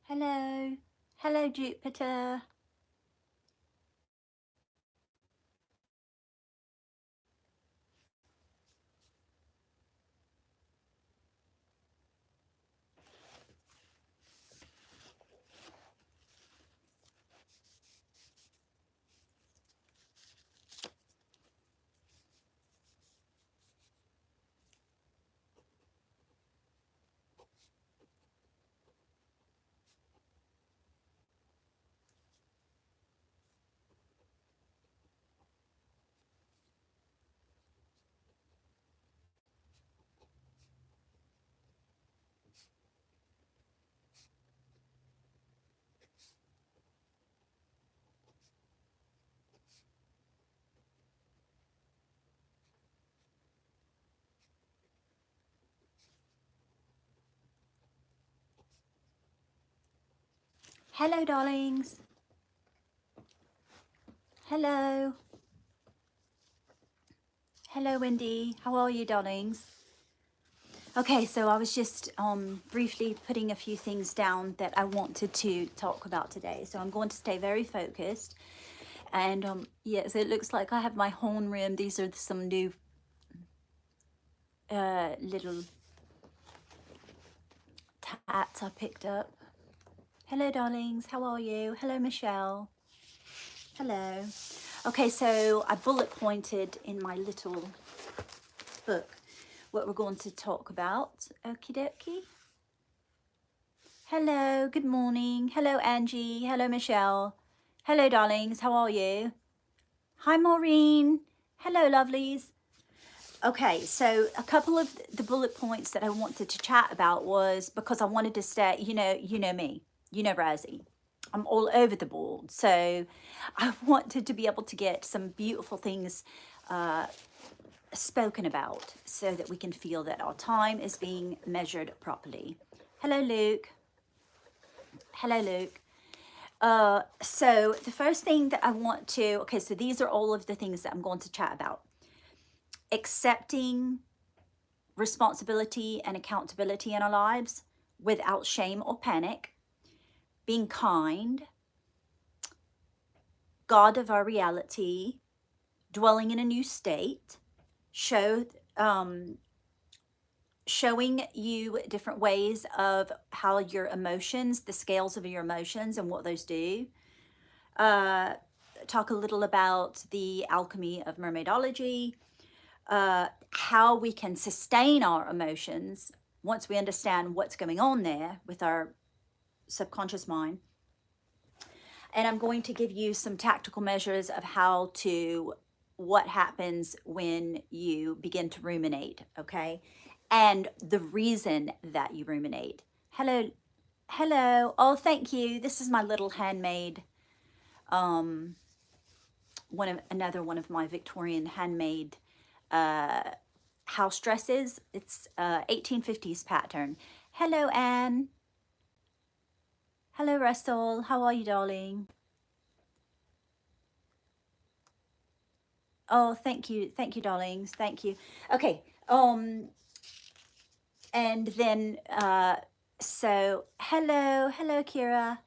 Hello. Hello, Jupiter. Hello, darlings. Hello. Hello, Wendy. How are you, darlings? Okay, so I was just briefly putting a few things down that I wanted to talk about today. So I'm going to stay very focused. And yeah, so it looks like I have my horn rim. These are some new little tats I picked up. Hello, darlings. How are you? Hello, Michelle. Hello. Okay, so I bullet pointed in my little book what we're going to talk about. Okie dokie. Hello, good morning. Hello, Angie. Hello, Michelle. Hello, darlings. How are you? Hi, Maureen. Hello, lovelies. Okay, so a couple of the bullet points that I wanted to chat about was because I wanted to stay, you know me, you know Rosie. I'm all over the board. So I wanted to be able to get some beautiful things spoken about so that we can feel that our time is being measured properly. Hello, Luke. Hello, Luke. So the first thing that I want to, okay, so these are all of the things that I'm going to chat about. Accepting responsibility and accountability in our lives without shame or panic, being kind, God of our reality, dwelling in a new state, showing you different ways of how your emotions, the scales of your emotions and what those do. Talk a little about the alchemy of mermaidology, how we can sustain our emotions once we understand what's going on there with our subconscious mind. And I'm going to give you some tactical measures of what happens when you begin to ruminate, okay? And the reason that you ruminate. Hello, hello. Oh, thank you. This is my little handmade, another one of my Victorian handmade house dresses. It's 1850s pattern. Hello, Anne. Hello, Russell. How are you, darling? Oh, thank you. Thank you, darlings. Thank you. Okay. And then, so hello, Kira.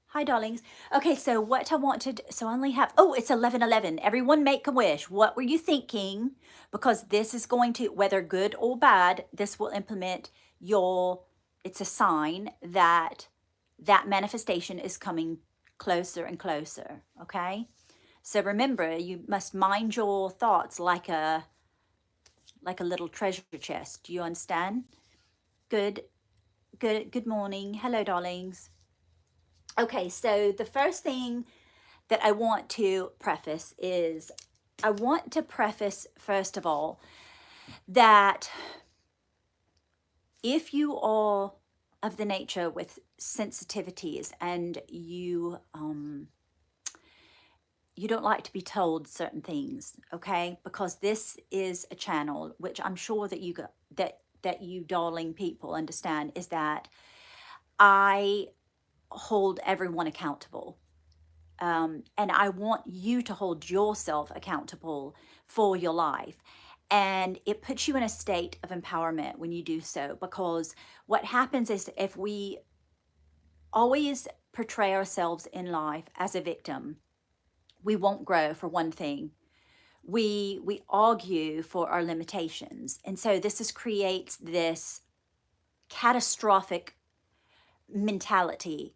Hi, darlings. Okay, so what I wanted, so I only have, oh, it's 11:11. Everyone make a wish. What were you thinking? Because this is going to, whether good or bad, this will implement it's a sign that that manifestation is coming closer and closer, okay? So remember, you must mind your thoughts like a like a little treasure chest. Do you understand? Good, good morning. Hello, darlings. Okay, so the first thing that I want to preface is I want to preface, first of all, that if you are of the nature with sensitivities and you don't like to be told certain things, okay? Because this is a channel which I'm sure that that you darling people understand, is that I hold everyone accountable. And I want you to hold yourself accountable for your life. And it puts you in a state of empowerment when you do so, because what happens is if we always portray ourselves in life as a victim, we won't grow, for one thing. We argue for our limitations. And so creates this catastrophic mentality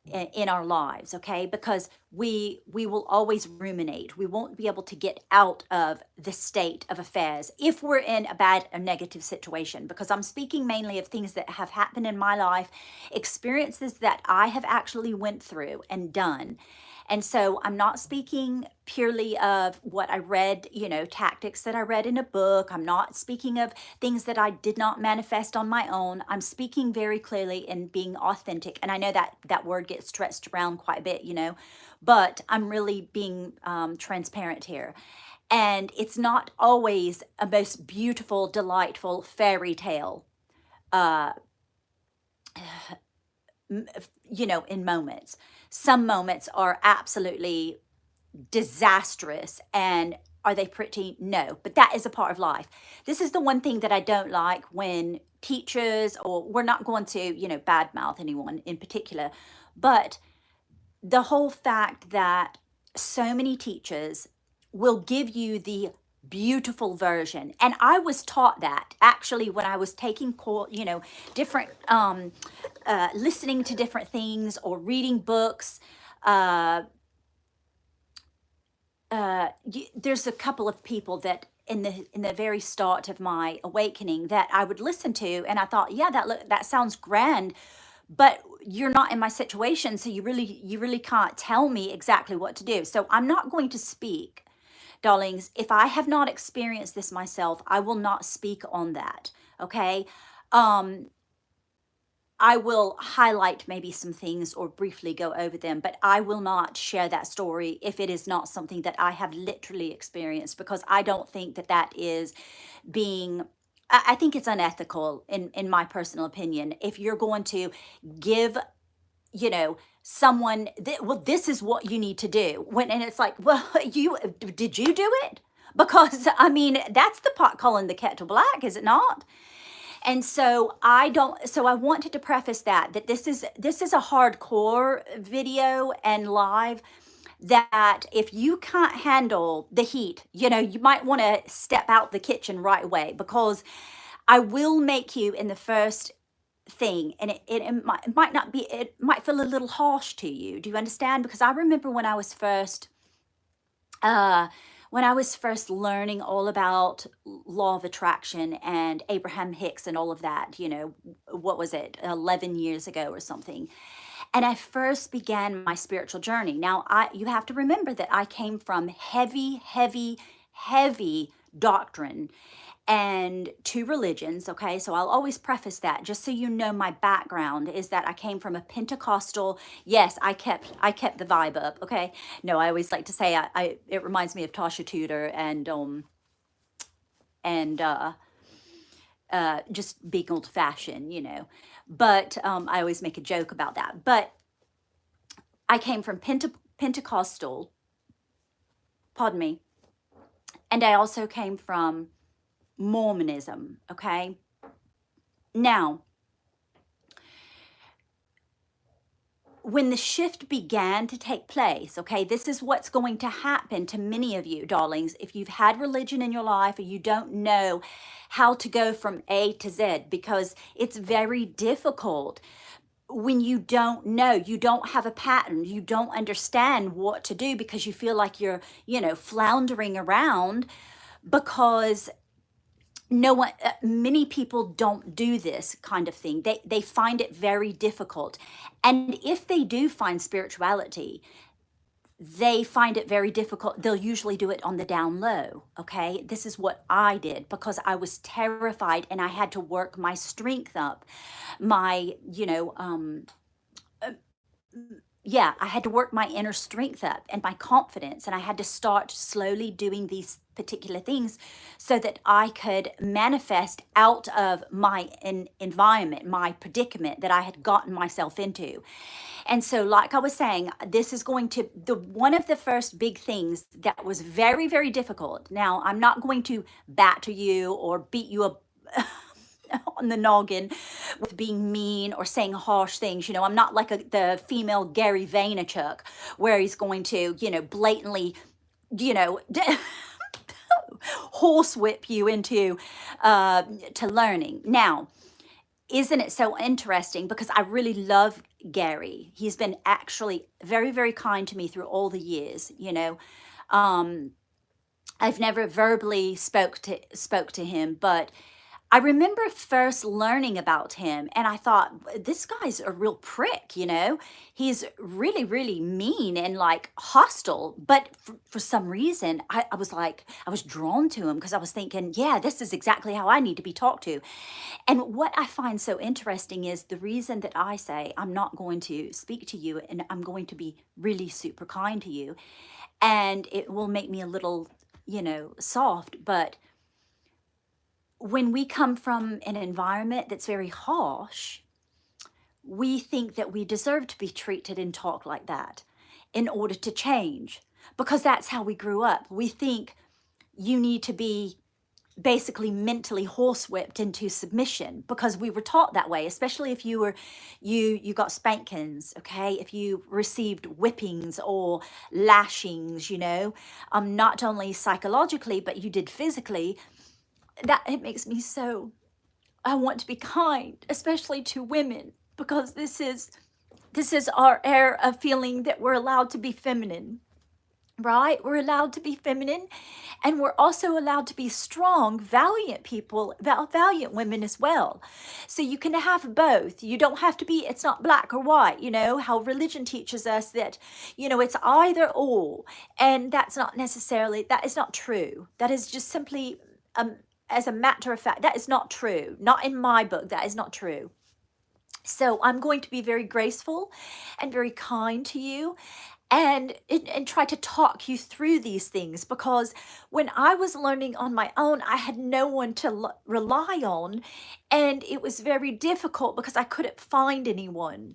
in our lives, okay? Because we will always ruminate. We won't be able to get out of the state of affairs if we're in a bad or negative situation, because I'm speaking mainly of things that have happened in my life, experiences that I have actually went through and done. And so I'm not speaking purely of what I read, tactics that I read in a book. I'm not speaking of things that I did not manifest on my own. I'm speaking very clearly and being authentic. And I know that that word gets stretched around quite a bit, but I'm really being transparent here. And it's not always a most beautiful, delightful fairy tale, uh, in moments. Some moments are absolutely disastrous. And are they pretty? No, but that is a part of life. This is the one thing that I don't like when teachers, or we're not going to, badmouth anyone in particular, but the whole fact that so many teachers will give you the beautiful version. And I was taught that actually when I was taking different listening to different things or reading books. There's a couple of people that in the very start of my awakening that I would listen to, and I thought, yeah, that sounds grand, but you're not in my situation, so you really can't tell me exactly what to do. So I'm not going to speak, darlings. If I have not experienced this myself, I will not speak on that. Okay. I will highlight maybe some things or briefly go over them, but I will not share that story if it is not something that I have literally experienced, because I don't think that that is being, I think it's unethical in my personal opinion. If you're going to give, someone, well, this is what you need to do. And it's like, well, did you do it? Because I mean, that's the pot calling the kettle black, is it not? And so I wanted to preface that this is a hardcore video and live, that if you can't handle the heat, you might want to step out the kitchen right away, because I will make you in the first thing, and it might not be, it might feel a little harsh to you. Do you understand? Because I remember uh, when I was first learning all about law of attraction and Abraham Hicks and all of that, what was it, 11 years ago or something. And I first began my spiritual journey. Now, you have to remember that I came from heavy, heavy, heavy doctrine and two religions. Okay, so I'll always preface that, just so you know, my background is that I came from a Pentecostal. Yes, I kept the vibe up. Okay, no, I always like to say I it reminds me of Tasha Tudor and just being old fashioned, But I always make a joke about that. But I came from Pentecostal, pardon me, and I also came from Mormonism. Okay, now when the shift began to take place, okay, this is what's going to happen to many of you, darlings. If you've had religion in your life or you don't know how to go from A to Z, because it's very difficult when you don't know, you don't have a pattern, you don't understand what to do, because you feel like you're, floundering around, because no one, many people don't do this kind of thing. They find it very difficult. And if they do find spirituality, they find it very difficult. They'll usually do it on the down low. Okay. This is what I did because I was terrified and I had to work my strength up, my, yeah, I had to work my inner strength up and my confidence, and I had to start slowly doing these particular things so that I could manifest out of my environment, my predicament that I had gotten myself into. And so, like I was saying, this is going to the one of the first big things that was very, very difficult. Now, I'm not going to batter you or beat you up on the noggin with being mean or saying harsh things. I'm not like the female Gary Vaynerchuk, where he's going to, blatantly, you know, horsewhip you into to learning. Now, isn't it so interesting? Because I really love Gary. He's been actually very, very kind to me through all the years. Um, I've never verbally spoke to him, but I remember first learning about him and I thought, this guy's a real prick. He's really, really mean and like hostile. But for some reason, I was like, I was drawn to him because I was thinking, yeah, this is exactly how I need to be talked to. And what I find so interesting is the reason that I say I'm not going to speak to you and I'm going to be really super kind to you. And it will make me a little, soft. But when we come from an environment that's very harsh, we think that we deserve to be treated and talked like that in order to change, because that's how we grew up. We think you need to be basically mentally horsewhipped into submission because we were taught that way, especially if you got spankings, okay, if you received whippings or lashings, not only psychologically but you did physically. That it makes me so, I want to be kind, especially to women, because this is our era of feeling that we're allowed to be feminine, right? We're allowed to be feminine, and we're also allowed to be strong, valiant people, valiant women as well. So you can have both. You don't have to be, it's not black or white, how religion teaches us that, it's either or. And that is not true. That is just simply, as a matter of fact, that is not true. Not in my book, that is not true. So I'm going to be very graceful and very kind to you and try to talk you through these things, because when I was learning on my own, I had no one to rely on, and it was very difficult because I couldn't find anyone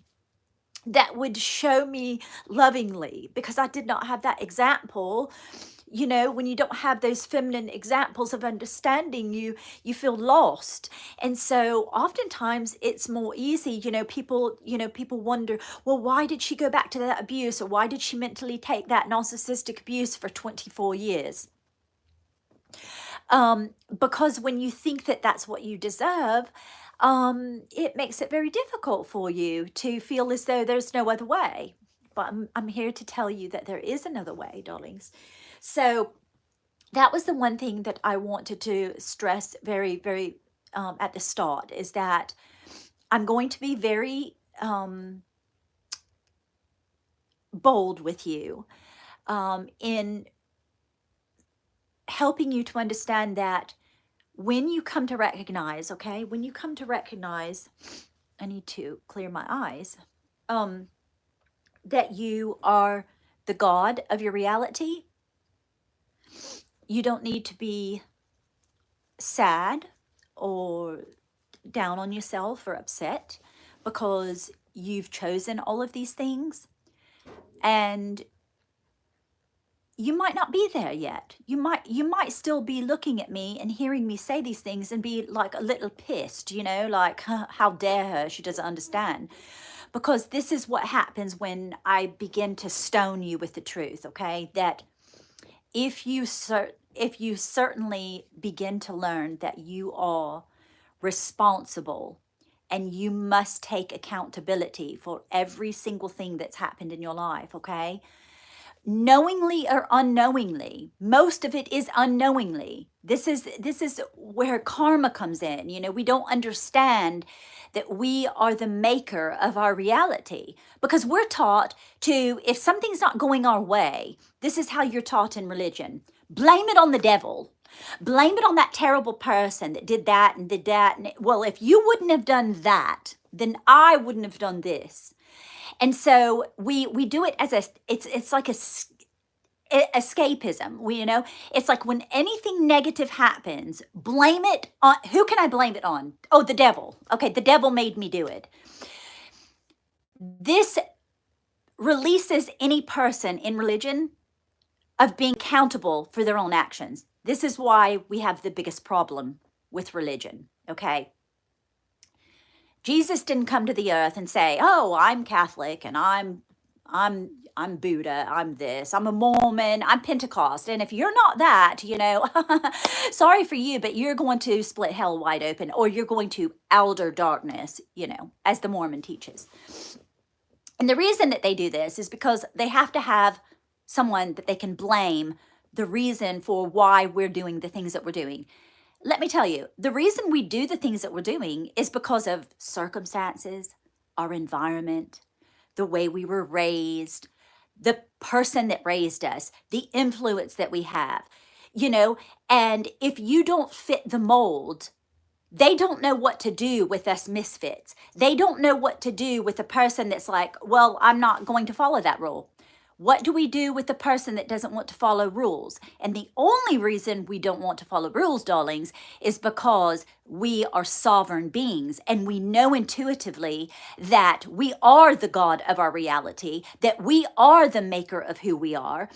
that would show me lovingly, because I did not have that example. When you don't have those feminine examples of understanding, you feel lost. And so oftentimes it's more easy, people wonder, well, why did she go back to that abuse, or why did she mentally take that narcissistic abuse for 24 years? Because when you think that that's what you deserve, it makes it very difficult for you to feel as though there's no other way. But I'm here to tell you that there is another way, darlings. So that was the one thing that I wanted to stress very, very at the start, is that I'm going to be very bold with you in helping you to understand that when you come to recognize, okay, when you come to recognize, I need to clear my eyes, that you are the God of your reality. You don't need to be sad or down on yourself or upset because you've chosen all of these things. And you might not be there yet. You might still be looking at me and hearing me say these things and be like a little pissed, like, how dare her, she doesn't understand. Because this is what happens when I begin to stone you with the truth, okay? That if you certainly begin to learn that you are responsible and you must take accountability for every single thing that's happened in your life, okay? knowingly or unknowingly. Most of it is unknowingly. This is where karma comes in. We don't understand that we are the maker of our reality, because we're taught to, if something's not going our way, this is how you're taught in religion: blame it on the devil. Blame it on that terrible person that did that and did that. And well, if you wouldn't have done that, then I wouldn't have done this. And so we do it as it's like escapism. It's like when anything negative happens, blame it on. Who can I blame it on? Oh, the devil. Okay, the devil made me do it. This releases any person in religion of being accountable for their own actions. This is why we have the biggest problem with religion. Okay, Jesus didn't come to the earth and say, "Oh, I'm Catholic and I'm Buddha, I'm this, I'm a Mormon, I'm Pentecost. And if you're not that, sorry for you, but you're going to split hell wide open, or you're going to outer darkness, as the Mormon teaches." And the reason that they do this is because they have to have someone that they can blame the reason for why we're doing the things that we're doing. Let me tell you, the reason we do the things that we're doing is because of circumstances, our environment, the way we were raised, the person that raised us, the influence that we have, and if you don't fit the mold, they don't know what to do with us misfits. They don't know what to do with a person that's like, well, I'm not going to follow that rule. What do we do with the person that doesn't want to follow rules? And the only reason we don't want to follow rules, darlings, is because we are sovereign beings and we know intuitively that we are the God of our reality, that we are the maker of who we are.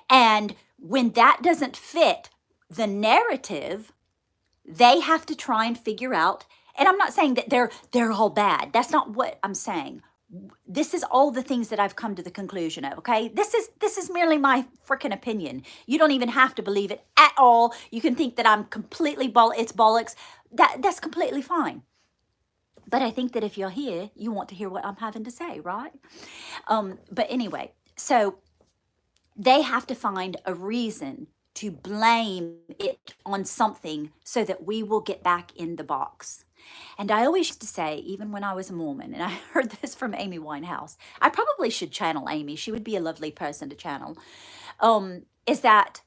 And when that doesn't fit the narrative, they have to try and figure out. And I'm not saying that they're all bad. That's not what I'm saying. This is all the things that I've come to the conclusion of. Okay, this is merely my freaking opinion. You don't even have to believe it at all. You can think that I'm completely it's bollocks. That's completely fine. But I think that if you're here, you want to hear what I'm having to say, right? But anyway, so they have to find a reason to blame it on something so that we will get back in the box. And I always used to say, even when I was a Mormon, and I heard this from Amy Winehouse, I probably should channel Amy. She would be a lovely person to channel, is that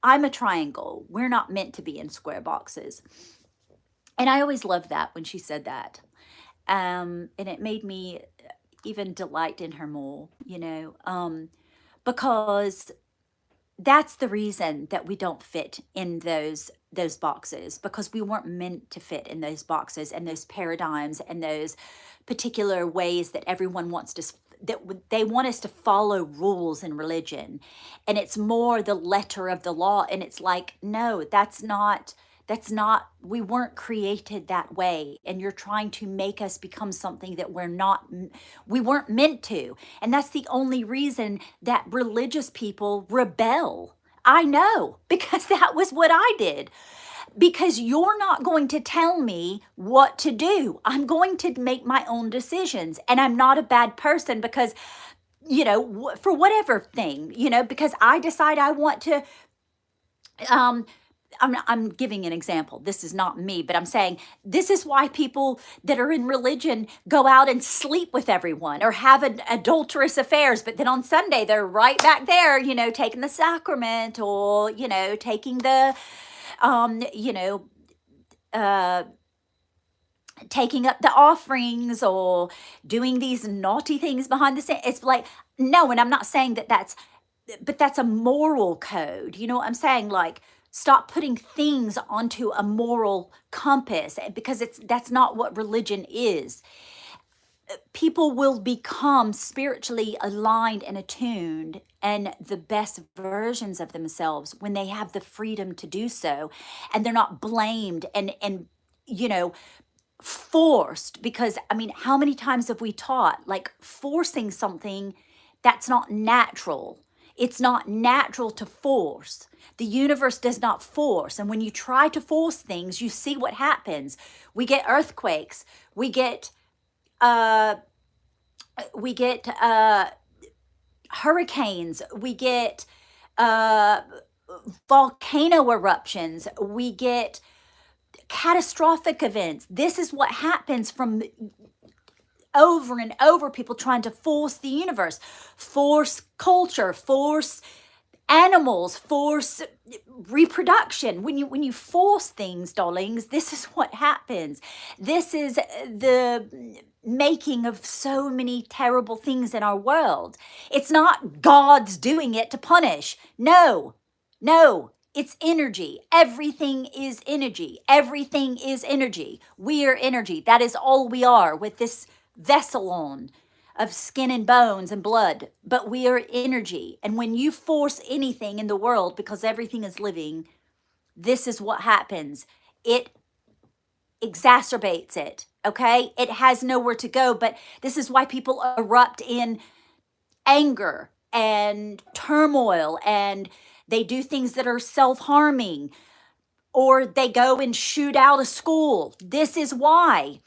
I'm a triangle. We're not meant to be in square boxes. And I always loved that when she said that. And it made me even delight in her more, because that's the reason that we don't fit in those boxes, because we weren't meant to fit in those boxes and those paradigms and those particular ways that everyone wants to, they want us to follow rules in religion. And it's more the letter of the law. And it's like, no, that's not, we weren't created that way. And you're trying to make us become something that we weren't meant to. And that's the only reason that religious people rebel. I know, because that was what I did. Because you're not going to tell me what to do. I'm going to make my own decisions. And I'm not a bad person because, for whatever thing, because I decide I want to, I'm giving an example. This is not me, but I'm saying this is why people that are in religion go out and sleep with everyone or have adulterous affairs. But then on Sunday, they're right back there, taking the sacrament or, taking the, taking up the offerings or doing these naughty things behind the scenes. It's like, no, and I'm not saying but that's a moral code. You know what I'm saying? Like, stop putting things onto a moral compass, because that's not what religion is. People will become spiritually aligned and attuned and the best versions of themselves when they have the freedom to do so, and they're not blamed and forced. Because how many times have we taught, like, forcing something that's not natural? It's not natural to force. The universe does not force. And when you try to force things, you see what happens. We get earthquakes. We get hurricanes, we get uh, volcano eruptions, we get catastrophic events. This is what happens from over and over, people trying to force the universe, force culture, force animals, force reproduction. When you force things, darlings, this is what happens. This is the making of so many terrible things in our world. It's not God's doing it to punish. No, no, it's energy. Everything is energy. Everything is energy. We are energy. That is all we are with this vessel on of skin and bones and blood, but we are energy. And when you force anything in the world, because everything is living, this is what happens. It exacerbates it, okay? It has nowhere to go, but this is why people erupt in anger and turmoil, and they do things that are self-harming, or they go and shoot out a school. This is why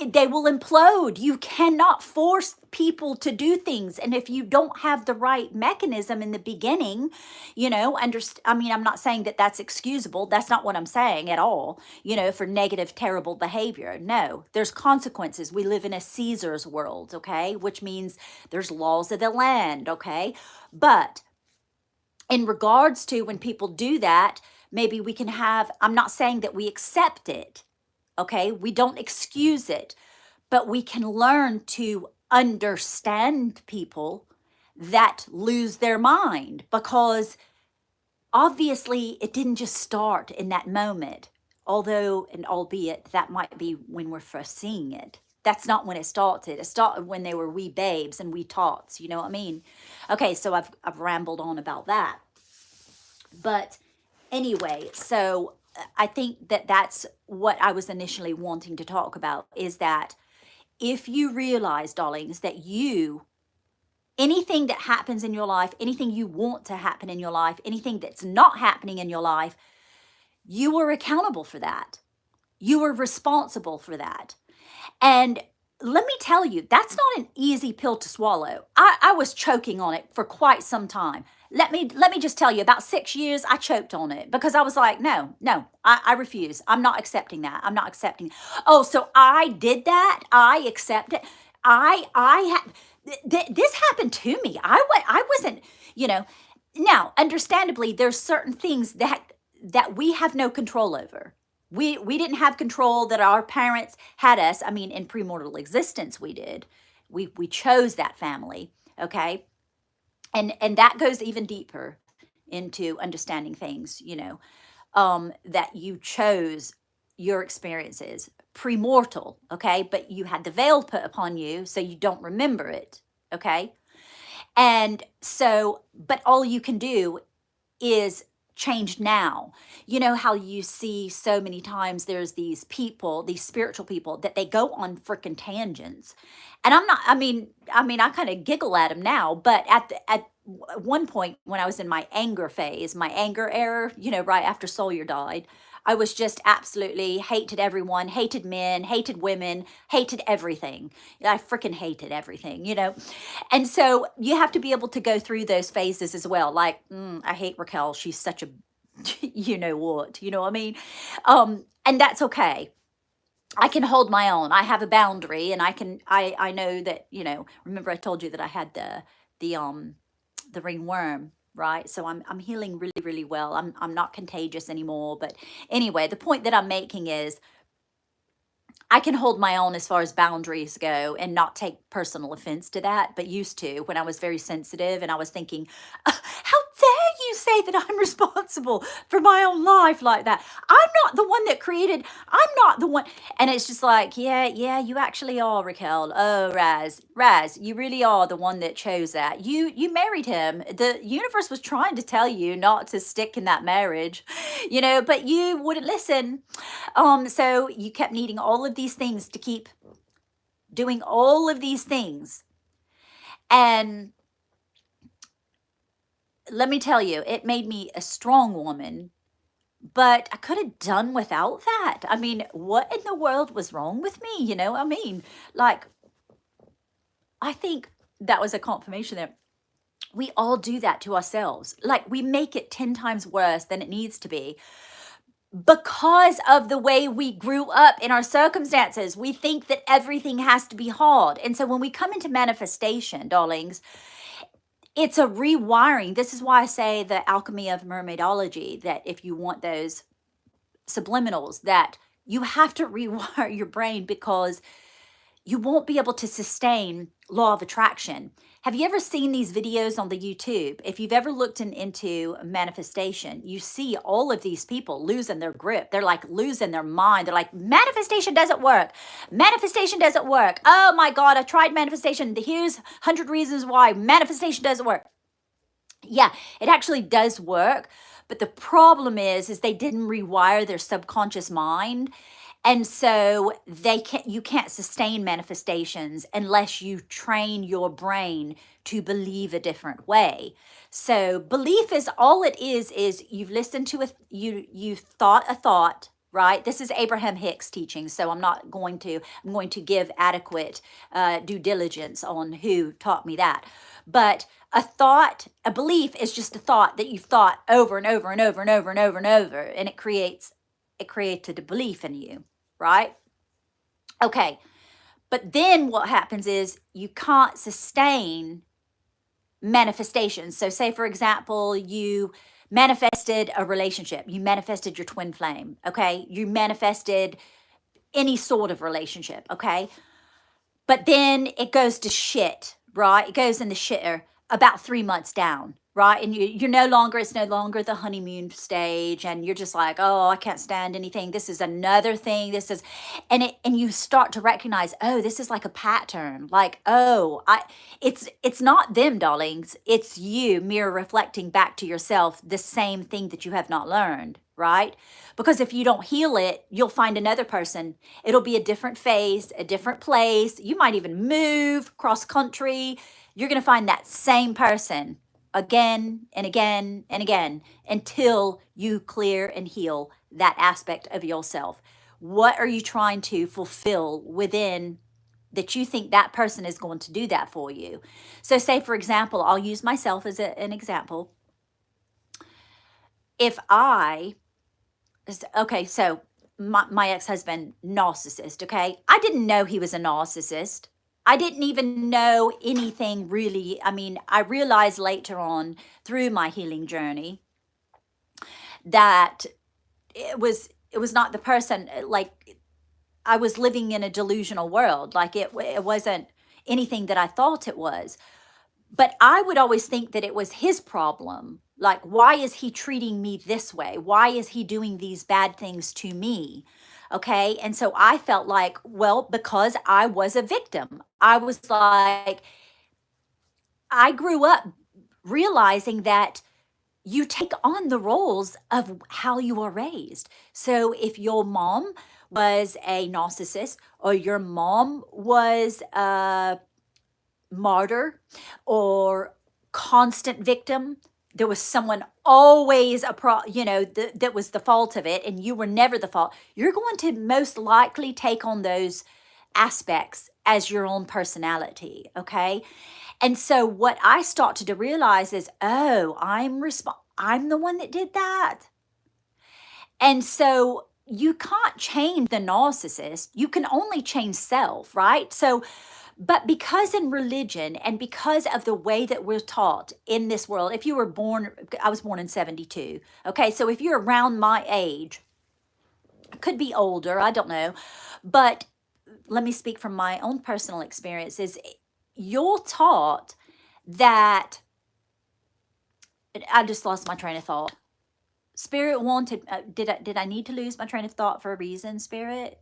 they will implode. You cannot force people to do things. And if you don't have the right mechanism in the beginning, I mean, I'm not saying that that's excusable. That's not what I'm saying at all, for negative, terrible behavior. No, there's consequences. We live in a Caesar's world, okay? Which means there's laws of the land, okay? But in regards to when people do that, maybe we can I'm not saying that we accept it. Okay, we don't excuse it, but we can learn to understand people that lose their mind, because obviously it didn't just start in that moment, although and albeit that might be when we're first seeing it. That's not when it started. It started when they were wee babes and wee tots, you know what I mean? Okay, so I've rambled on about that. But anyway, so I think that that's what I was initially wanting to talk about, is that if you realize, darlings, that anything that happens in your life, anything you want to happen in your life, anything that's not happening in your life, you are accountable for that. You are responsible for that. And let me tell you, that's not an easy pill to swallow. I was choking on it for quite some time. Let me just tell you, about 6 years, I choked on it because I was like, no, I refuse. I'm not accepting that. I'm not accepting. Oh, so I did that. I accept it. I had, this happened to me. I wasn't, now, understandably, there's certain things that we have no control over. We didn't have control that our parents had us. I mean, in premortal existence, we did. We chose that family, okay? And that goes even deeper into understanding things, that you chose your experiences premortal, okay? But you had the veil put upon you, so you don't remember it, okay? And so, but all you can do is change now. You know how you see so many times there's these people, these spiritual people, that they go on freaking tangents. And I kind of giggle at them now, but at one point when I was in my anger phase, my anger era, right after Sawyer died, I was just absolutely hated everyone, hated men, hated women, hated everything. I freaking hated everything, And so you have to be able to go through those phases as well. Like, I hate Raquel. She's such a, you know what I mean? And that's okay. I can hold my own. I have a boundary, and I know that, remember I told you that I had the ringworm, right? So I'm healing really, really well. I'm not contagious anymore. But anyway, the point that I'm making is I can hold my own as far as boundaries go and not take personal offense to that, but used to, when I was very sensitive and I was thinking, how dare you say that I'm responsible for my own life like that? I'm not the one that created, I'm not the one. And it's just like, yeah, you actually are, Raquel. Oh, Raz, you really are the one that chose that. You married him. The universe was trying to tell you not to stick in that marriage, but you wouldn't listen. So you kept needing all of these things to keep doing all of these things. And let me tell you, it made me a strong woman, but I could have done without that. I mean, what in the world was wrong with me? Like, I think that was a confirmation there. We all do that to ourselves. Like we make it 10 times worse than it needs to be because of the way we grew up in our circumstances. We think that everything has to be hard. And so when we come into manifestation, darlings, it's a rewiring. This is why I say the alchemy of mermaidology, that if you want those subliminals, that you have to rewire your brain, because you won't be able to sustain law of attraction. Have you ever seen these videos on the YouTube? If you've ever looked into manifestation, you see all of these people losing their grip. They're like losing their mind. They're like, manifestation doesn't work. Manifestation doesn't work. Oh my God, I tried manifestation. Here's 100 reasons why manifestation doesn't work. Yeah, it actually does work. But the problem is they didn't rewire their subconscious mind. And so you can't sustain manifestations unless you train your brain to believe a different way. So belief is all it is you've listened to you've thought a thought, right? This is Abraham Hicks teaching, so I'm going to give adequate due diligence on who taught me that. But a belief is just a thought that you've thought over and over and over and over and over and over, and it created a belief in you, right? Okay. But then what happens is you can't sustain manifestations. So say, for example, you manifested a relationship, you manifested your twin flame, okay? You manifested any sort of relationship, okay? But then it goes to shit, right? It goes in the shitter about 3 months down, right? And it's no longer the honeymoon stage, and you're just like, oh, I can't stand anything. This is another thing. And you start to recognize, oh, this is like a pattern. Like, oh, it's not them, darlings. It's you mirror reflecting back to yourself the same thing that you have not learned, right? Because if you don't heal it, you'll find another person. It'll be a different face, a different place. You might even move cross country. You're going to find that same person again and again and again until you clear and heal that aspect of yourself. What are you trying to fulfill within that you think that person is going to do that for you? So say, for example, I'll use myself as an example. If okay, so my ex-husband, narcissist, okay? I didn't know he was a narcissist. I didn't even know anything really. I mean, I realized later on through my healing journey that it was not the person. Like, I was living in a delusional world. Like it wasn't anything that I thought it was. But I would always think that it was his problem. Like, why is he treating me this way? Why is he doing these bad things to me? Okay. And so I felt like, well, because I was a victim, I was like, I grew up realizing that you take on the roles of how you are raised. So if your mom was a narcissist, or your mom was a martyr or constant victim, there was someone always that was the fault of it, and you were never the fault, you're going to most likely take on those aspects as your own personality. Okay. And so what I started to realize is, oh, I'm the one that did that. And so you can't change the narcissist. You can only change self, right? So, but because in religion and because of the way that we're taught in this world, if you were born, I was born in 72. Okay. So if you're around my age, could be older, I don't know. But let me speak from my own personal experiences. You're taught that, I just lost my train of thought. Spirit wanted, did I need to lose my train of thought for a reason, Spirit?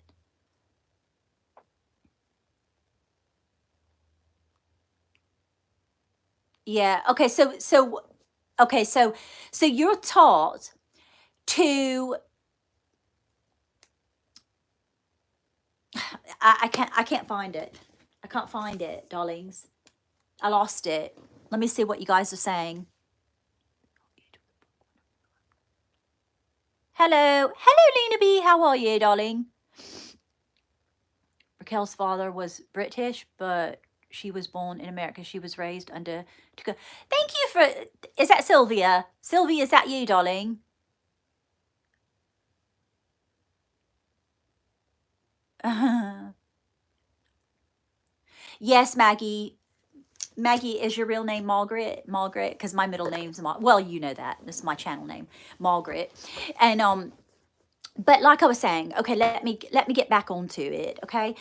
Yeah. Okay. So you're taught to, I can't find it. I can't find it, darlings. I lost it. Let me see what you guys are saying. Hello, Lena B. How are you, darling? Raquel's father was British, but She was born in America. She was raised under. Thank you for. Is that Sylvia? Sylvia, is that you, darling? Yes, Maggie. Maggie, is your real name Margaret? Margaret, because my middle name's well, you know that. This is my channel name, Margaret. And but like I was saying, okay, let me get back onto it. Okay.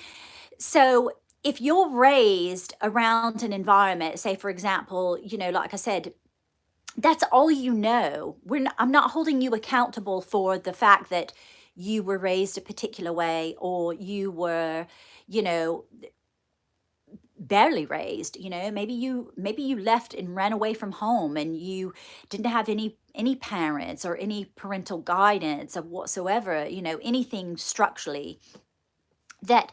So if you're raised around an environment, say for example, like I said, that's all you know. I'm not holding you accountable for the fact that you were raised a particular way, or you were, you know, barely raised. Maybe you left and ran away from home, and you didn't have any parents or any parental guidance of whatsoever, anything structurally, that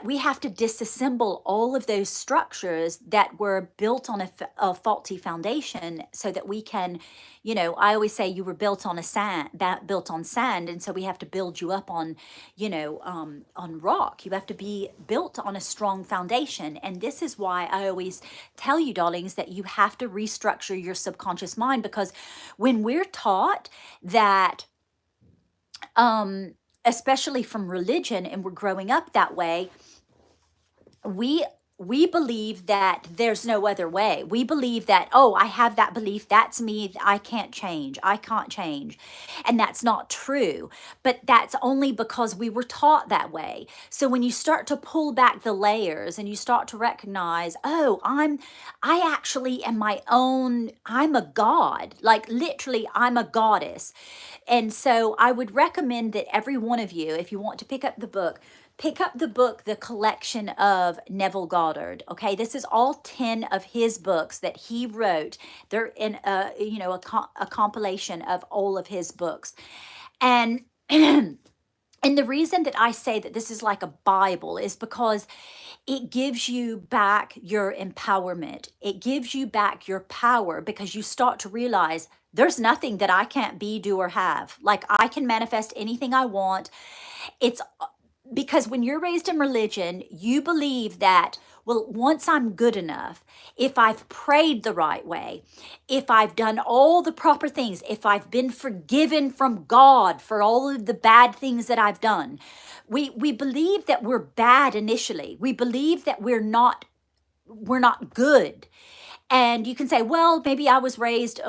we have to disassemble all of those structures that were built on a faulty foundation, so that we can, I always say you were built on built on sand, and so we have to build you up on rock. You have to be built on a strong foundation. And this is why I always tell you, darlings, that you have to restructure your subconscious mind, because when we're taught that, especially from religion, and we're growing up that way, we believe that there's no other way. We believe that, oh, I have that belief, that's me, I can't change, I can't change. And that's not true. But that's only because we were taught that way. So when you start to pull back the layers and you start to recognize, oh, I actually am my own, I'm a god, like literally I'm a goddess. And so I would recommend that every one of you, if you want to pick up the book, the collection of Neville Goddard. Okay, this is all 10 of his books that he wrote. They're in a compilation of all of his books. And and the reason that I say that this is like a Bible is because it gives you back your empowerment. It gives you back your power, because you start to realize there's nothing that I can't be, do, or have. Like, I can manifest anything I want. It's because when you're raised in religion, you believe that, well, once I'm good enough, if I've prayed the right way, if I've done all the proper things, if I've been forgiven from God for all of the bad things that I've done, we believe that we're bad initially. We believe that we're not good. And you can say, well, maybe I was raised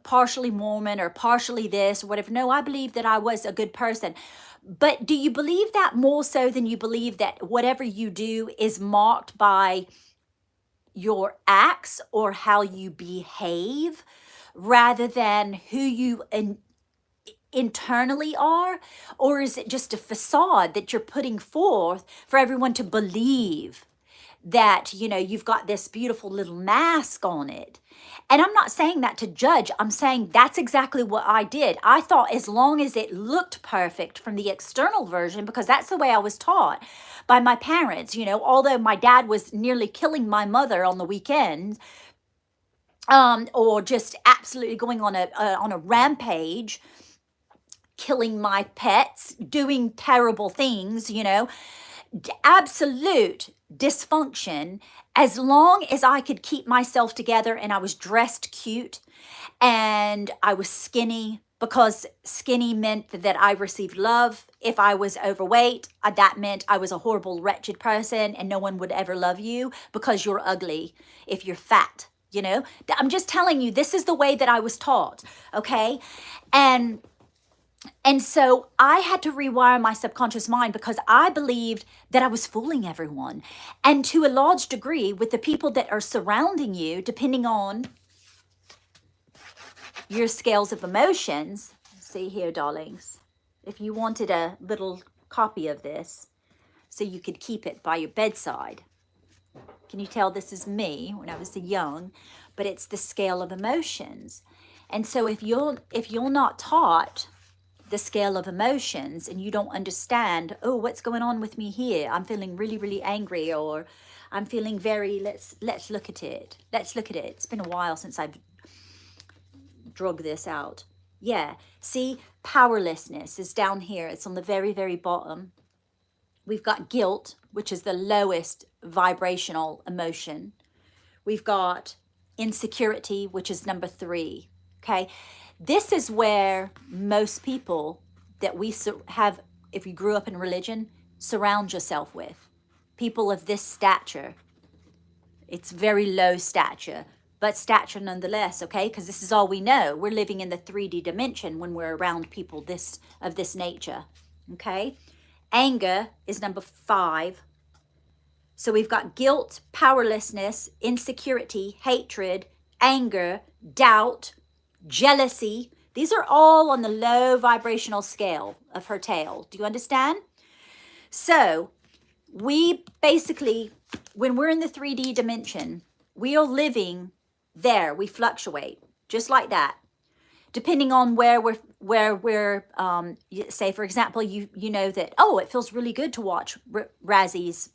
partially Mormon or partially this or whatever. No, I believe that I was a good person. But do you believe that more so than you believe that whatever you do is marked by your acts or how you behave, rather than who you internally are? Or is it just a facade that you're putting forth for everyone to believe that, you've got this beautiful little mask on it? And I'm not saying that to judge. I'm saying that's exactly what I did. I thought as long as it looked perfect from the external version, because that's the way I was taught by my parents, although my dad was nearly killing my mother on the weekends, or just absolutely going on a rampage, killing my pets, doing terrible things, absolute dysfunction. As long as I could keep myself together and I was dressed cute and I was skinny, because skinny meant that I received love. If I was overweight, that meant I was a horrible, wretched person, and no one would ever love you because you're ugly if you're fat. I'm just telling you, this is the way that I was taught. Okay. And so I had to rewire my subconscious mind, because I believed that I was fooling everyone. And to a large degree, with the people that are surrounding you, depending on your scales of emotions. See here, darlings, if you wanted a little copy of this so you could keep it by your bedside. Can you tell this is me when I was young? But it's the scale of emotions. And so if you're not taught the scale of emotions, and you don't understand, oh, what's going on with me here? I'm feeling really, really angry, or I'm feeling very, let's look at it. Let's look at it. It's been a while since I've drug this out. Yeah, see, powerlessness is down here. It's on the very, very bottom. We've got guilt, which is the lowest vibrational emotion. We've got insecurity, which is number 3. Okay. This is where most people that we have, if you grew up in religion, surround yourself with. People of this stature. It's very low stature, but stature nonetheless, okay? Because this is all we know. We're living in the 3D dimension when we're around people of this nature, okay? Anger is number 5. So we've got guilt, powerlessness, insecurity, hatred, anger, doubt, jealousy. These are all on the low vibrational scale of her tail. Do you understand? So we basically, when we're in the 3D dimension, we are living there. We fluctuate just like that, depending on where we're say, for example, you know that, oh, it feels really good to watch Razzie's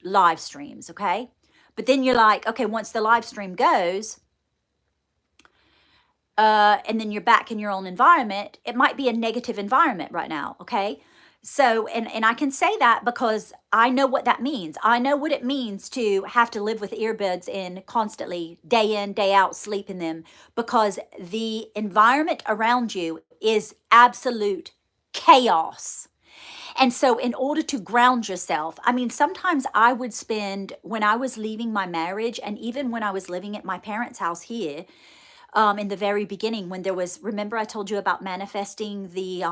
live streams, okay? But then you're like, okay, once the live stream goes, and then you're back in your own environment, it might be a negative environment right now, okay? So, and I can say that because I know what that means. I know what it means to have to live with earbuds in constantly, day in, day out, sleep in them, because the environment around you is absolute chaos. And so in order to ground yourself, I mean, sometimes I would spend, when I was leaving my marriage, and even when I was living at my parents' house here, in the very beginning, when there was, remember I told you about manifesting the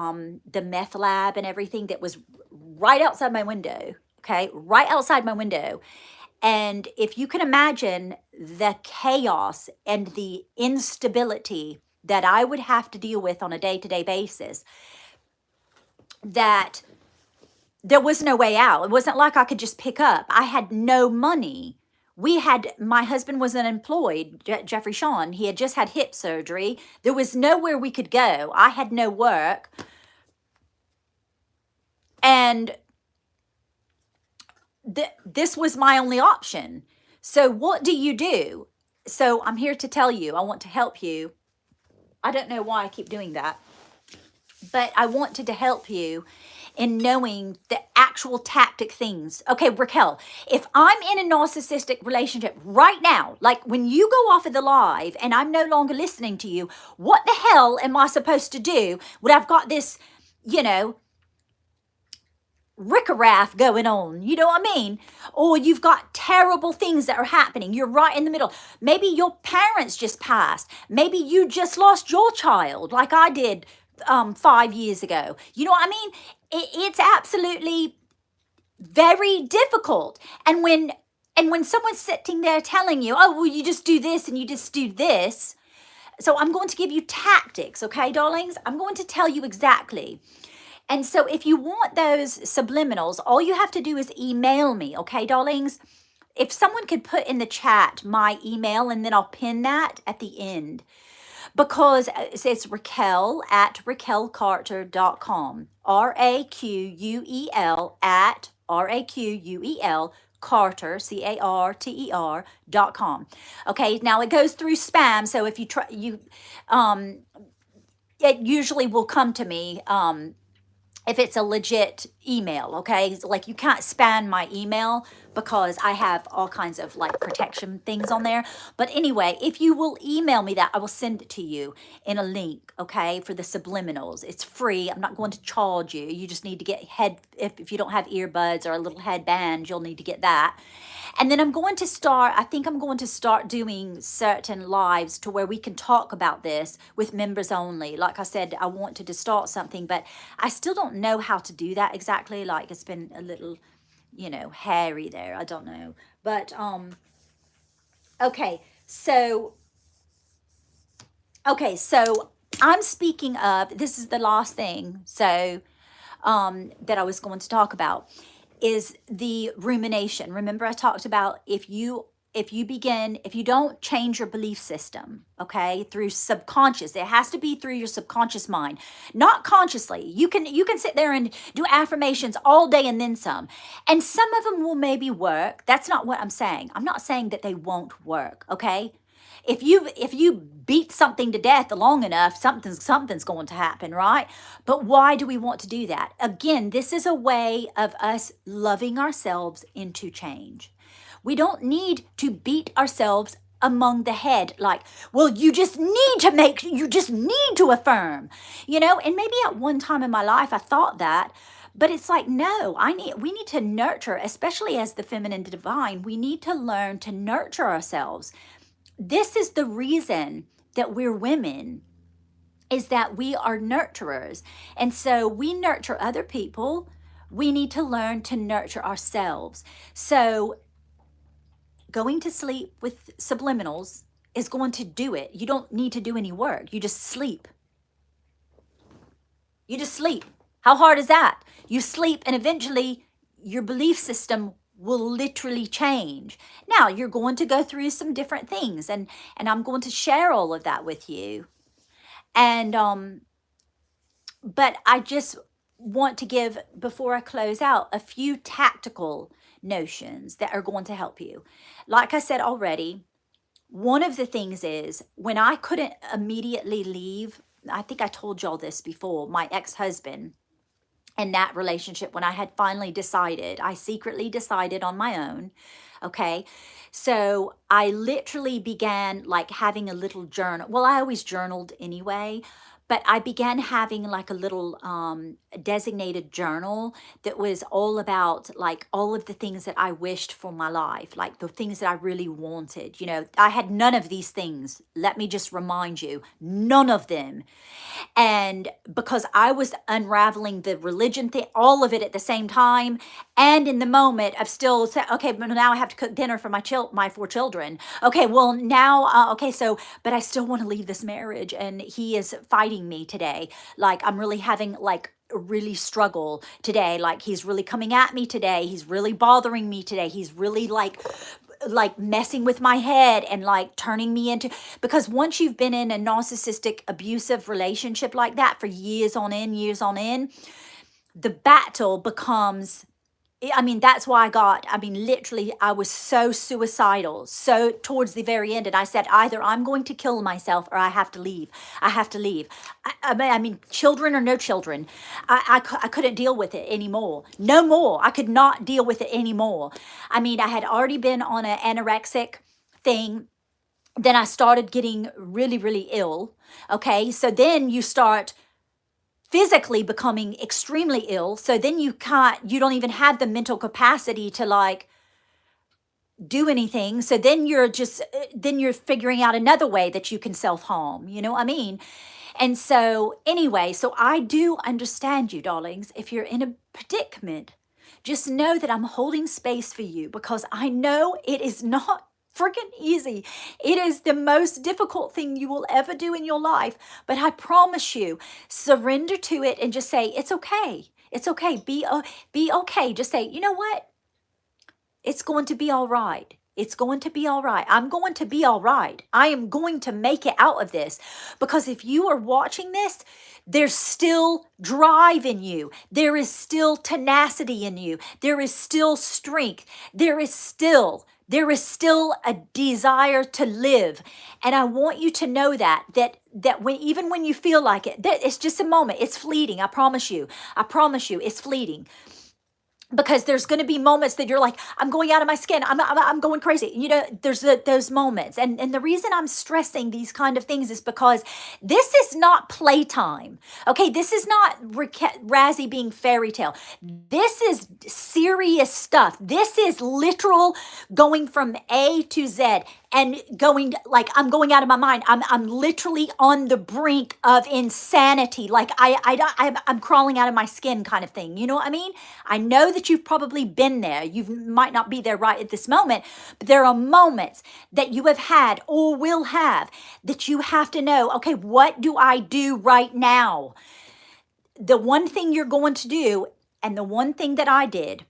meth lab and everything that was right outside my window, okay? Right outside my window. And if you can imagine the chaos and the instability that I would have to deal with on a day-to-day basis, that there was no way out. It wasn't like I could just pick up. I had no money. My husband was unemployed, Jeffrey Sean. He had just had hip surgery. There was nowhere we could go. I had no work. And this was my only option. So what do you do? So I'm here to tell you, I want to help you. I don't know why I keep doing that, but I wanted to help you in knowing the actual tactic things. Okay, Raquel, if I'm in a narcissistic relationship right now, like when you go off of the live and I'm no longer listening to you, what the hell am I supposed to do when I've got this, rickaraff going on, you know what I mean? Or you've got terrible things that are happening. You're right in the middle. Maybe your parents just passed. Maybe you just lost your child like I did 5 years ago. You know what I mean? It's absolutely very difficult. And when someone's sitting there telling you, oh, well, you just do this and you just do this. So I'm going to give you tactics, okay, darlings? I'm going to tell you exactly. And so if you want those subliminals, all you have to do is email me, okay, darlings? If someone could put in the chat my email, and then I'll pin that at the end. Because it's Raquel at raquelcarter.com. RAQUEL at RAQUEL Carter, CARTER.com. Okay, now it goes through spam, so if you try, it usually will come to me if it's a legit email, okay? Like you can't spam my email because I have all kinds of like protection things on there. But anyway, if you will email me that, I will send it to you in a link, okay, for the subliminals. It's free. I'm not going to charge you. You just need to get if you don't have earbuds or a little headband, you'll need to get that. And then I think I'm going to start doing certain lives to where we can talk about this with members only. Like I said, I wanted to start something, but I still don't know how to do that exactly. Like it's been a little, hairy there. I don't know. But, okay. So I'm speaking of, this is the last thing. So, that I was going to talk about is the rumination. Remember I talked about if you don't change your belief system, okay, through subconscious, it has to be through your subconscious mind, not consciously. You can sit there and do affirmations all day and then some, and some of them will maybe work. That's not what I'm saying. I'm not saying that they won't work, okay? If you beat something to death long enough, something's going to happen, right? But why do we want to do that? Again, this is a way of us loving ourselves into change. We don't need to beat ourselves among the head like, well, you just need to affirm, and maybe at one time in my life I thought that. But it's like, no, we need to nurture, especially as the feminine divine. We need to learn to nurture ourselves. This is the reason that we're women, is that we are nurturers. And so we nurture other people. We need to learn to nurture ourselves. So going to sleep with subliminals is going to do it. You don't need to do any work. You just sleep. You just sleep. How hard is that? You sleep, and eventually your belief system will literally change. Now, you're going to go through some different things, and I'm going to share all of that with you. And but I just want to give, before I close out, a few tactical notions that are going to help you. Like I said already, one of the things is, when I couldn't immediately leave, I think I told y'all this before, my ex-husband, and that relationship, when I had finally decided, I secretly decided on my own. Okay. So I literally began like having a little journal. Well, I always journaled anyway, but I began having like a little designated journal that was all about like all of the things that I wished for my life, like the things that I really wanted. I had none of these things. Let me just remind you, none of them. And because I was unraveling the religion thing, all of it at the same time, and in the moment of still say, okay, but now I have to cook dinner for my 4 children. Okay, well now, okay, so, but I still want to leave this marriage, and he is fighting me today. Like, I'm really having like really struggle today. Like, he's really coming at me today. He's really bothering me today. He's really like messing with my head and like turning me into, because once you've been in a narcissistic abusive relationship like that for years on end, the battle becomes, that's why literally I was so suicidal, so towards the very end. And I said, either I'm going to kill myself or I have to leave. I have to leave. Children or no children, I couldn't deal with it anymore. No more. I could not deal with it anymore. I had already been on an anorexic thing. Then I started getting really, really ill. Okay. So then you start physically becoming extremely ill. So then you don't even have the mental capacity to like do anything. So then you're figuring out another way that you can self-harm. You know what I mean? And so anyway, so I do understand you, darlings. If you're in a predicament, just know that I'm holding space for you, because I know it is not freaking easy. It is the most difficult thing you will ever do in your life. But I promise you, surrender to it and just say, it's okay. It's okay. Be okay. Just say, you know what? It's going to be all right. It's going to be all right. I'm going to be all right. I am going to make it out of this. Because if you are watching this, there's still drive in you. There is still tenacity in you. There is still strength. There is still a desire to live. And I want you to know that even when you feel like it, that it's just a moment. It's fleeting. I promise you, it's fleeting. Because there's going to be moments that you're like, I'm going out of my skin. I'm going crazy. There's those moments. And the reason I'm stressing these kind of things is because this is not playtime. Okay, this is not Razzie being fairy tale. This is serious stuff. This is literal going from A to Z and going like, I'm going out of my mind. I'm literally on the brink of insanity. Like I'm crawling out of my skin kind of thing. You know what I mean? I know that you've probably been there. You might not be there right at this moment, but there are moments that you have had or will have that you have to know, okay, what do I do right now? The one thing you're going to do, and the one thing that I did,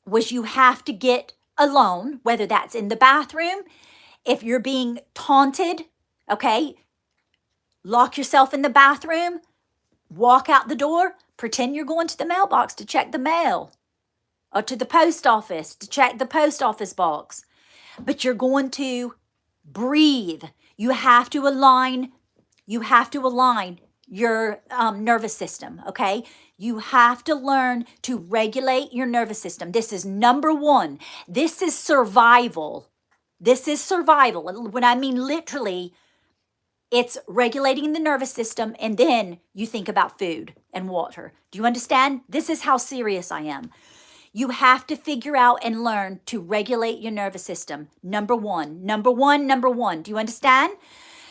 was you have to get alone, whether that's in the bathroom, if you're being taunted, okay, lock yourself in the bathroom, walk out the door, pretend you're going to the mailbox to check the mail, or to the post office to check the post office box. But you're going to Breathe. You have to align your nervous system, okay? You have to learn to regulate your nervous system. This is number one. This is survival. This is survival. And when I mean literally, it's regulating the nervous system, and then you think about food and water. Do you understand? This is how serious I am. You have to figure out and learn to regulate your nervous system. Number one, number one, number one. Do you understand?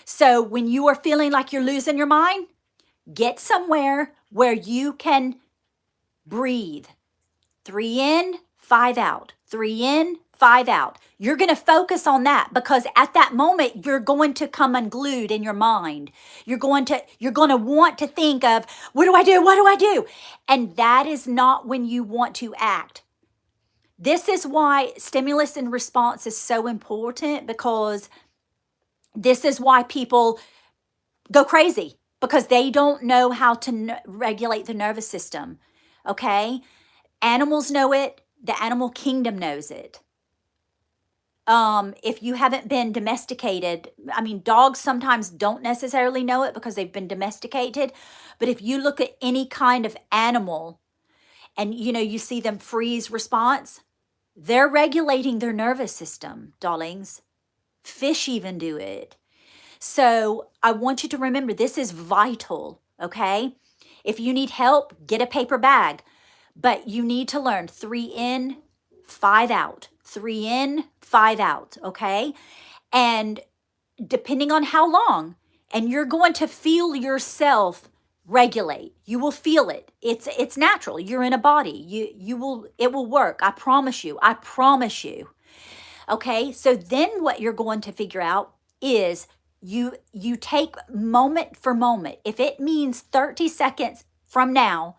So when you are feeling like you're losing your mind, get somewhere where you can breathe. 3 in, 5 out. 3 in, 5 out. You're going to focus on that, because at that moment you're going to come unglued in your mind. You're going to want to think of, what do I do? What do I do? And that is not when you want to act. This is why stimulus and response is so important, because this is why people go crazy, because they don't know how to regulate the nervous system. Okay? Animals know it. The animal kingdom knows it. If you haven't been domesticated, I mean, dogs sometimes don't necessarily know it because they've been domesticated. But if you look at any kind of animal and, you see them freeze response, they're regulating their nervous system, darlings. Fish even do it. So I want you to remember, this is vital, okay? If you need help, get a paper bag. But you need to learn 3 in, 5 out. 3 in, 5 out, okay? And depending on how long, and you're going to feel yourself regulate. You will feel it. It's natural. You're in a body. It will work. I promise you. I promise you. Okay? So then what you're going to figure out is you take moment for moment. If it means 30 seconds from now,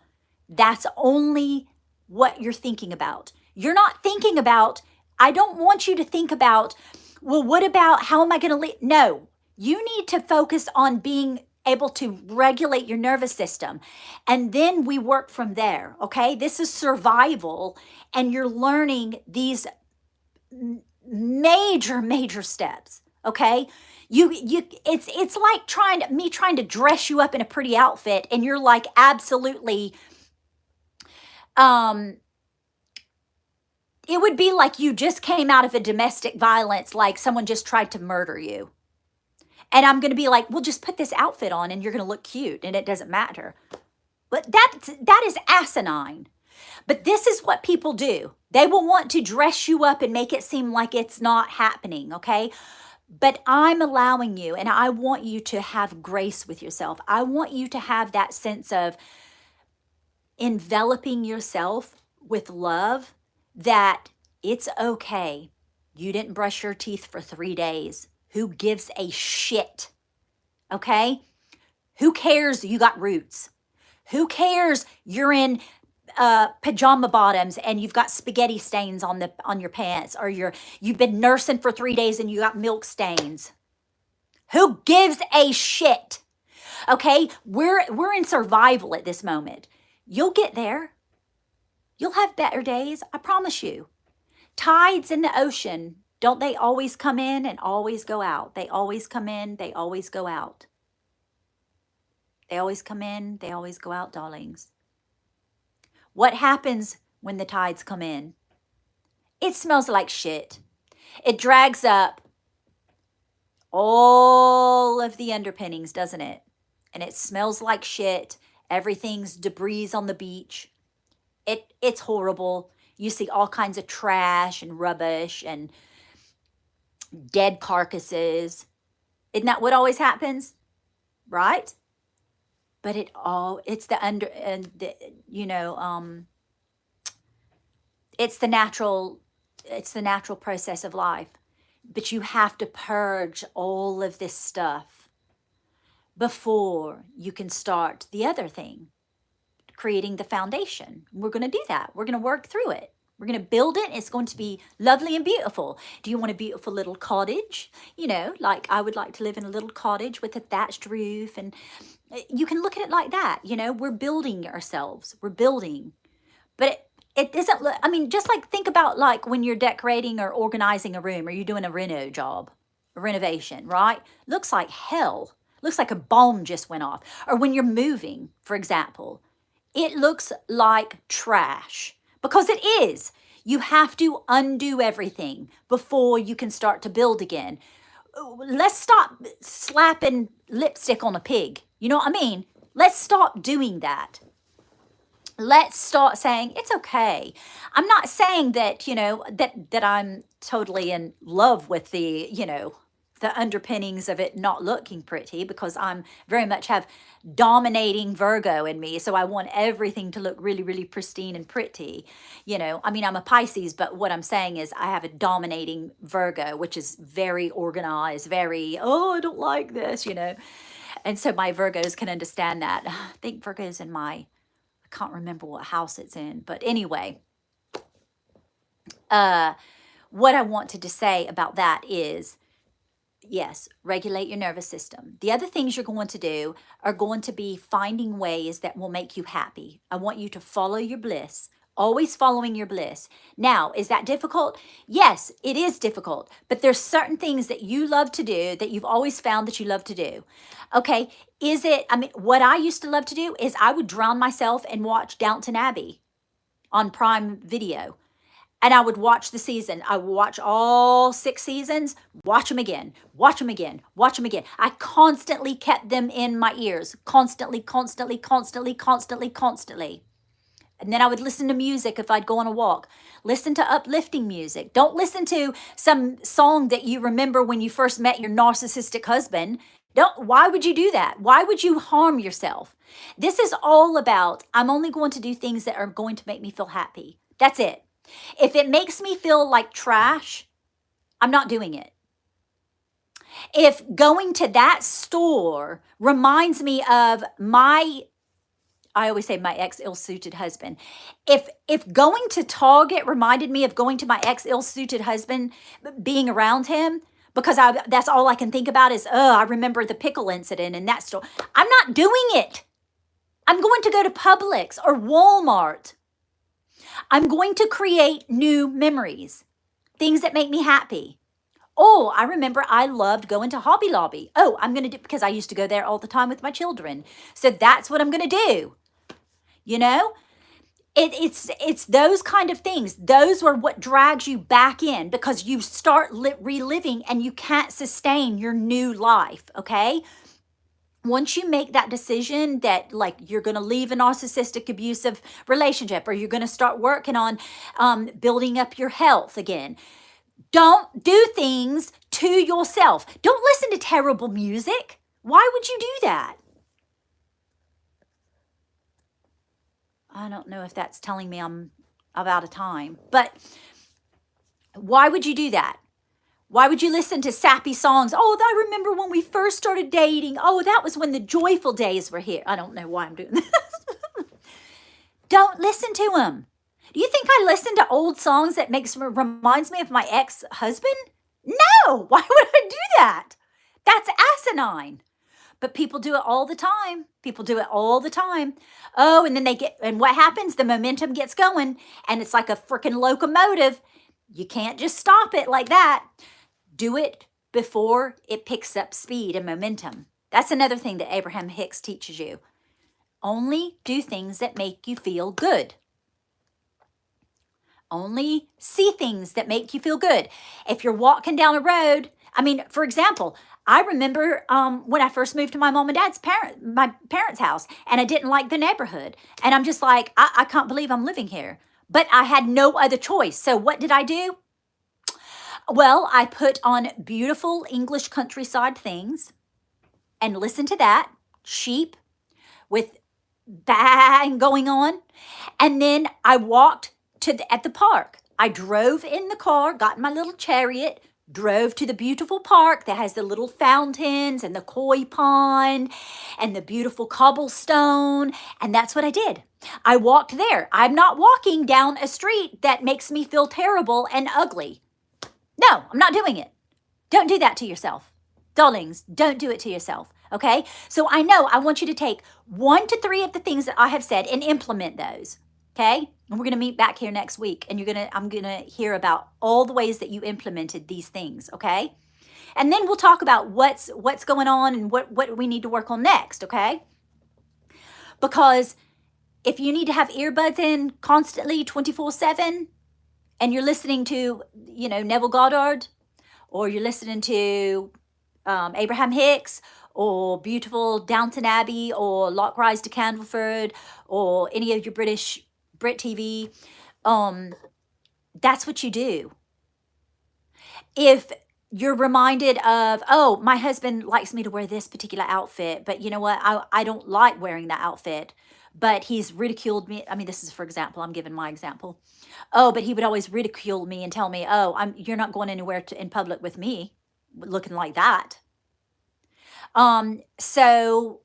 that's only what you're thinking about. You're not thinking about, I don't want you to think about, well, what about, how am I going to leave? No, you need to focus on being able to regulate your nervous system. And then we work from there, okay? This is survival, and you're learning these major steps, okay? It's like trying to dress you up in a pretty outfit, and you're like absolutely, it would be like you just came out of a domestic violence, like someone just tried to murder you. And I'm going to be like, well, just put this outfit on and you're going to look cute and it doesn't matter. But that is asinine. But this is what people do. They will want to dress you up and make it seem like it's not happening, okay? But I'm allowing you, and I want you to have grace with yourself. I want you to have that sense of enveloping yourself with love, that it's okay. You didn't brush your teeth for 3 days. Who gives a shit? Okay? Who cares you got roots? Who cares you're in pajama bottoms and you've got spaghetti stains on your pants, or you've been nursing for 3 days and you got milk stains? Who gives a shit? Okay? We're in survival at this moment. You'll get there. You'll have better days, I promise you. Tides in the ocean, don't they always come in and always go out? They always come in, they always go out. They always come in, they always go out, darlings. What happens when the tides come in? It smells like shit. It drags up all of the underpinnings, doesn't it? And it smells like shit. Everything's debris on the beach. It's horrible. You see all kinds of trash and rubbish and dead carcasses. Isn't that what always happens? Right? But it's the it's the natural process of life. But you have to purge all of this stuff before you can start the other thing, creating the foundation. We're going to do that. We're going to work through it. We're going to build it. It's going to be lovely and beautiful. Do you want a beautiful little cottage? Like I would like to live in a little cottage with a thatched roof. And you can look at it like that. We're building ourselves. We're building. But it doesn't look, just like think about like when you're decorating or organizing a room, or you're doing a reno job. renovation, right? Looks like hell. Looks like a bomb just went off. Or when you're moving, for example, it looks like trash because it is. You have to undo everything before you can start to build again. Let's stop slapping lipstick on a pig. You know what I mean? Let's stop doing that. Let's start saying it's okay. I'm not saying that, that I'm totally in love with the underpinnings of it not looking pretty, because I'm very much have dominating Virgo in me. So I want everything to look really, really pristine and pretty. I mean, I'm a Pisces, but what I'm saying is I have a dominating Virgo, which is very organized, very, oh, I don't like this. And so my Virgos can understand that. I think Virgo's in I can't remember what house it's in, but anyway, what I wanted to say about that is, yes, regulate your nervous system. The other things you're going to do are going to be finding ways that will make you happy. I want you to follow your bliss, always following your bliss. Now, is that difficult? Yes, it is difficult, but there's certain things that you love to do that you've always found that you love to do. Okay, what I used to love to do is I would drown myself and watch Downton Abbey on Prime Video. And I would watch the season. I would watch all 6 seasons, watch them again, watch them again, watch them again. I constantly kept them in my ears, constantly, constantly, constantly, constantly, constantly. And then I would listen to music if I'd go on a walk. Listen to uplifting music. Don't listen to some song that you remember when you first met your narcissistic husband. Why would you do that? Why would you harm yourself? This is all about, I'm only going to do things that are going to make me feel happy. That's it. If it makes me feel like trash, I'm not doing it. If going to that store reminds me of I always say my ex ill-suited husband. If going to Target reminded me of going to my ex ill-suited husband, being around him, because that's all I can think about is, I remember the pickle incident in that store. I'm not doing it. I'm going to go to Publix or Walmart. I'm going to create new memories, things that make me happy. Oh, I remember I loved going to Hobby Lobby. Oh, I'm going to do, because I used to go there all the time with my children. So that's what I'm going to do. It's those kind of things. Those are what drags you back in, because you start reliving and you can't sustain your new life, okay? Once you make that decision that like you're going to leave a narcissistic abusive relationship, or you're going to start working on building up your health again, don't do things to yourself. Don't listen to terrible music. Why would you do that? I don't know if that's telling me I'm out of time, but why would you do that? Why would you listen to sappy songs? Oh, I remember when we first started dating. Oh, that was when the joyful days were here. I don't know why I'm doing this. Don't listen to them. Do you think I listen to old songs that reminds me of my ex-husband? No, why would I do that? That's asinine. But people do it all the time. People do it all the time. Oh, and then and what happens? The momentum gets going, and it's like a freaking locomotive. You can't just stop it like that. Do it before it picks up speed and momentum. That's another thing that Abraham Hicks teaches you. Only do things that make you feel good. Only see things that make you feel good. If you're walking down a road, for example, I remember when I first moved to my mom and dad's my parents' house, and I didn't like the neighborhood. And I'm just like, I can't believe I'm living here. But I had no other choice. So what did I do? Well, I put on beautiful English countryside things and listened to that. Sheep with bang going on. And then I walked at the park. I drove in the car, got in my little chariot, drove to the beautiful park that has the little fountains and the koi pond and the beautiful cobblestone. And that's what I did. I walked there. I'm not walking down a street that makes me feel terrible and ugly. No, I'm not doing it. Don't do that to yourself. Darlings, don't do it to yourself. Okay? So I want you to take 1 to 3 of the things that I have said and implement those. Okay? And we're going to meet back here next week, and I'm going to hear about all the ways that you implemented these things. Okay? And then we'll talk about what's going on and what we need to work on next, okay? Because if you need to have earbuds in constantly 24/7 and you're listening to, Neville Goddard, or you're listening to Abraham Hicks, or beautiful Downton Abbey, or Lock Rise to Candleford, or any of your Brit TV, that's what you do. If you're reminded of, oh, my husband likes me to wear this particular outfit, but you know what? I don't like wearing that outfit, but he's ridiculed me. I mean, this is for example, I'm giving my example. Oh, but he would always ridicule me and tell me, oh, you're not going anywhere in public with me looking like that. So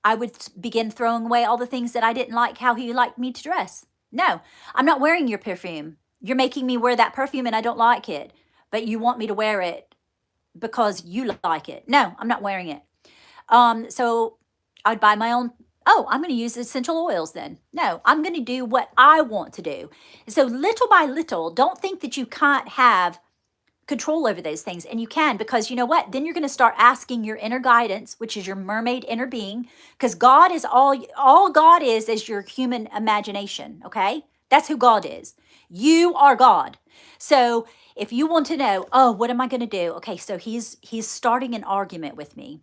I would begin throwing away all the things that I didn't like how he liked me to dress. No, I'm not wearing your perfume. You're making me wear that perfume and I don't like it, but you want me to wear it because you like it. No, I'm not wearing it. So I'd buy my own. Oh, I'm going to use essential oils then. No, I'm going to do what I want to do. So little by little, don't think that you can't have control over those things. And you can, because you know what? Then you're going to start asking your inner guidance, which is your mermaid inner being, because God is all God is your human imagination. Okay. That's who God is. You are God. So if you want to know, oh, what am I going to do? Okay. So he's starting an argument with me.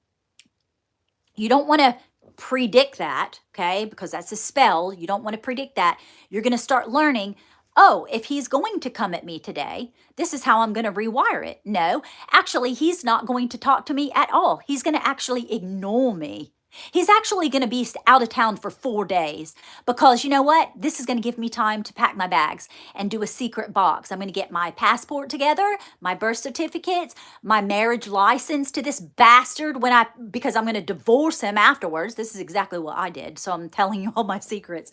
You don't want to predict that. Okay. Because that's a spell. You don't want to predict that. You're going to start learning, oh, if he's going to come at me today, this is how I'm going to rewire it. No, actually, he's not going to talk to me at all. He's going to actually ignore me. He's actually going to be out of town for 4 days because you know what? This is going to give me time to pack my bags and do a secret box. I'm going to get my passport together, my birth certificates, my marriage license to this bastard because I'm going to divorce him afterwards. This is exactly what I did. So I'm telling you all my secrets.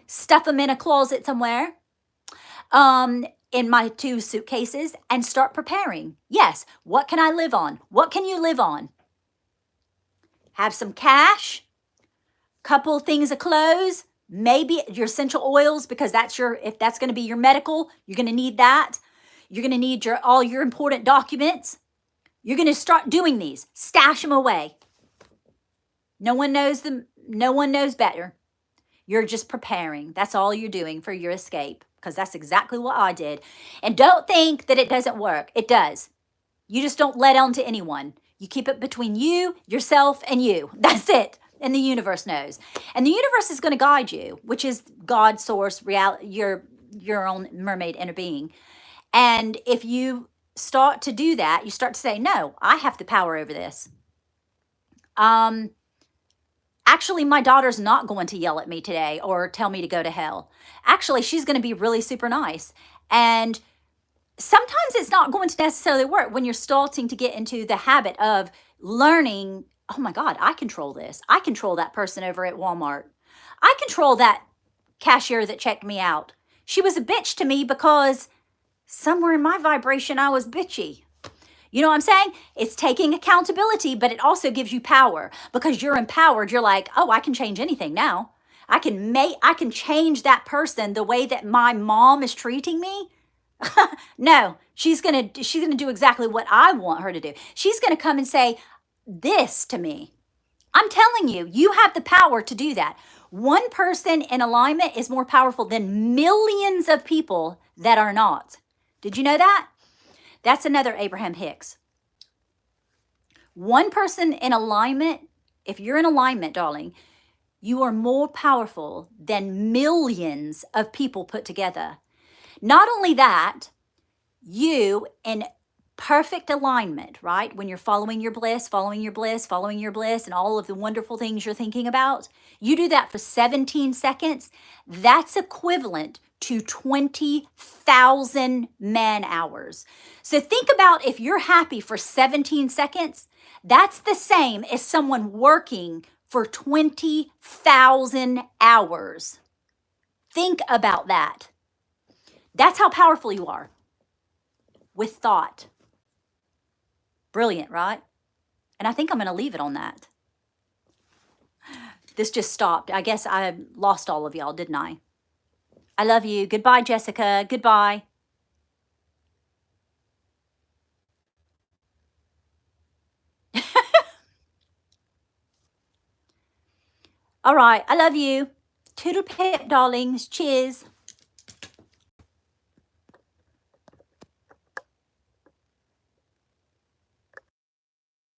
Stuff them in a closet somewhere. In my 2 suitcases and start preparing. Yes. What can I live on? What can you live on? Have some cash, couple things of clothes, maybe your essential oils, because if that's going to be your medical, you're going to need that. You're going to need all your important documents. You're going to start doing these. Stash them away. No one knows them. No one knows better. You're just preparing. That's all you're doing for your escape, because that's exactly what I did. And don't think that it doesn't work. It does. You just don't let on to anyone. You keep it between you, yourself, and you. That's it. And the universe knows. And the universe is going to guide you, which is God, source, reality, your own mermaid inner being. And if you start to do that, you start to say, no, I have the power over this. Actually, my daughter's not going to yell at me today or tell me to go to hell. Actually, she's going to be really super nice. And sometimes it's not going to necessarily work when you're starting to get into the habit of learning, oh my God, I control this. I control that person over at Walmart. I control that cashier that checked me out. She was a bitch to me because somewhere in my vibration, I was bitchy. You know what I'm saying? It's taking accountability, but it also gives you power because you're empowered. You're like, oh, I can change anything now. I can change that person the way that my mom is treating me. No, she's gonna do exactly what I want her to do. She's gonna come and say this to me. I'm telling you, you have the power to do that. One person in alignment is more powerful than millions of people that are not. Did you know that? That's another Abraham Hicks. One person in alignment, if you're in alignment, darling, you are more powerful than millions of people put together. Not only that, you in perfect alignment, right? When you're following your bliss, following your bliss, following your bliss, and all of the wonderful things you're thinking about, you do that for 17 seconds. That's equivalent to 20,000 man hours. So think about if you're happy for 17 seconds, that's the same as someone working for 20,000 hours. Think about that. That's how powerful you are with thought. Brilliant, right? And I think I'm going to leave it on that. This just stopped. I guess I lost all of y'all, didn't I? I love you. Goodbye, Jessica. Goodbye. All right. I love you. Toodle pip, darlings. Cheers.